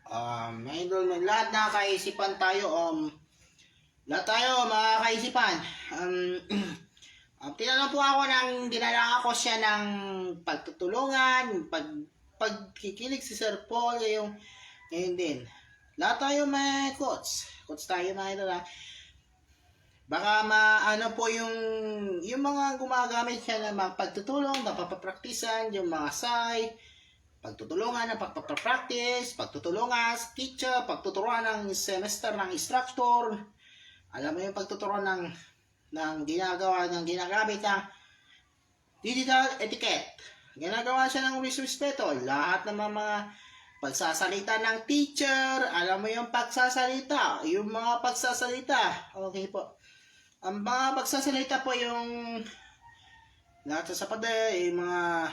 Idol, lahat na kaisipan tayo, lahat tayo mga kaisipan. Tinanong po ako dinala ako siya ng pagtutulungan, pagkikilig si Sir Paul, ngayon din. Lahat tayo may coach tayo mga idol ha. Baka maano po yung mga gumagamit siya ng mga pagtutulong, napapapraktisan, yung mga pagtutulungan ng pagpapractice, pagtutulungan sa teacher, pagtuturuan ng semester ng instructor. Alam mo yung pagtuturuan ng ginagamit ng digital etiquette. Ginagawa siya ng respeto. Lahat ng mga pagsasalita ng teacher, alam mo yung pagsasalita, yung mga pagsasalita. Okay po. Ang mga pagsasalita po yung lahat sa pader, yung mga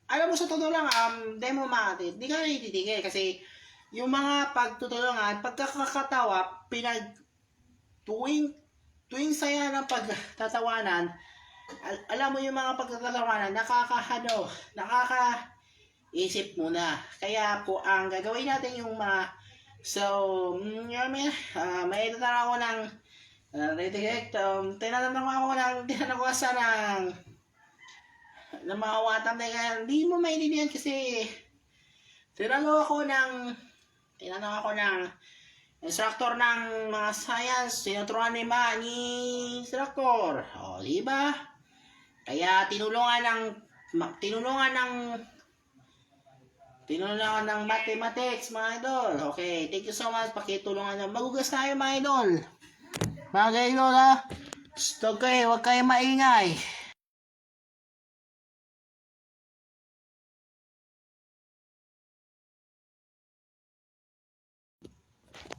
alam mo sa totoo lang, demo mati, di ka natitigil kasi yung mga pagtutulungan, pagkakatawa, tuwing saya ng pagtatawanan, alam mo yung mga pagtatawanan, nakakaisip muna. Kaya po, ang gagawin natin yung may tatanong ako ng tinanong ko sa ng mga watang na hindi mo maintindihan kasi tinanong ako ng instructor ng mga science, tinuturuan ni instructor. O, di ba? Kaya tinulungan ng mathematics, mga idol. Okay, thank you so much. Pakitulungan ng magugas tayo, mga idol. Mga idol, ha? Stop kayo, huwag kayo maingay.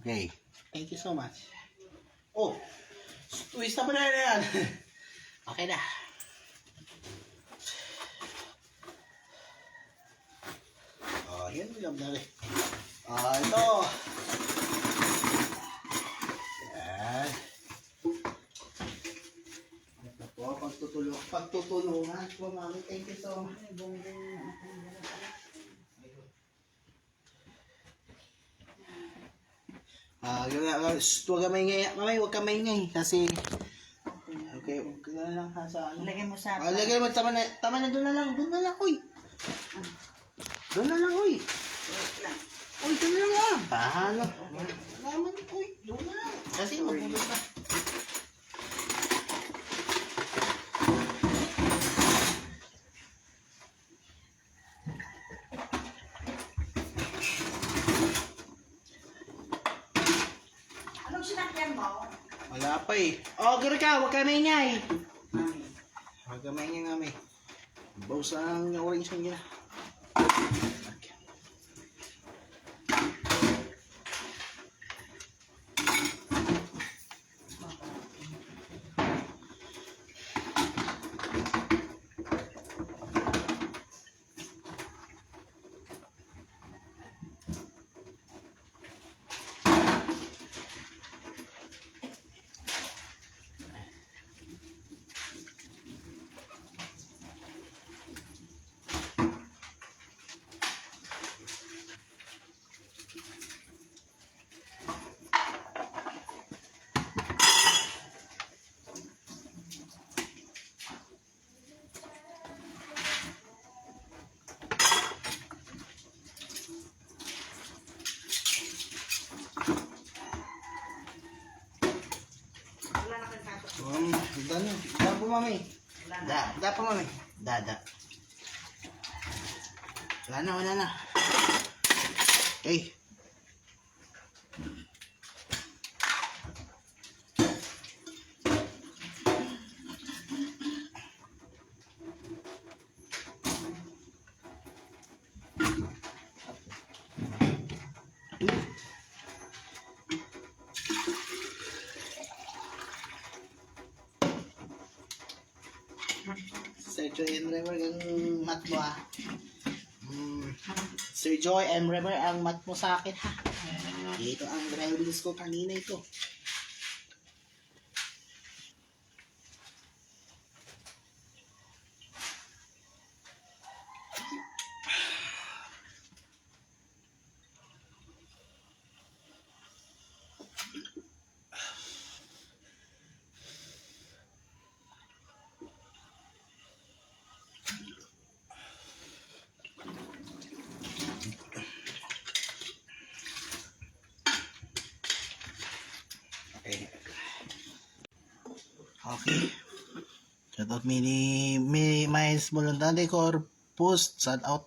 Okay, thank you so much. Oh, twist na pala na yan. Okay na. Yan lang na rin. Ito. Yan. Ito po, pagtutulungan po, mami. Thank you so much. Huwag ka maingay. Mamay, huwag ka maingay. Kasi, okay, huwag ka na lang sa ano. Lagay mo sa... Lagay mo, tama na, doon na lang, uy. Doon na lang, uy. Uy, doon na lang, Bahala. Naman, uy, doon na lang. Kasi, magbubot na. Wala pa eh. Garo ka, huwag ka maingay. Huwag ka maingay nga may. Bawas ang orange ng gina. Da po mami. Da po mami. Da. Wala na. Okay. Sir Joy M. Remer ang mat mo ha. Sir Joy M. Remer ang mat mo sa akin ha. Ito ang reviews ko kanina ito. Okay. Shout out Miles Voluntade Corpus. Shout out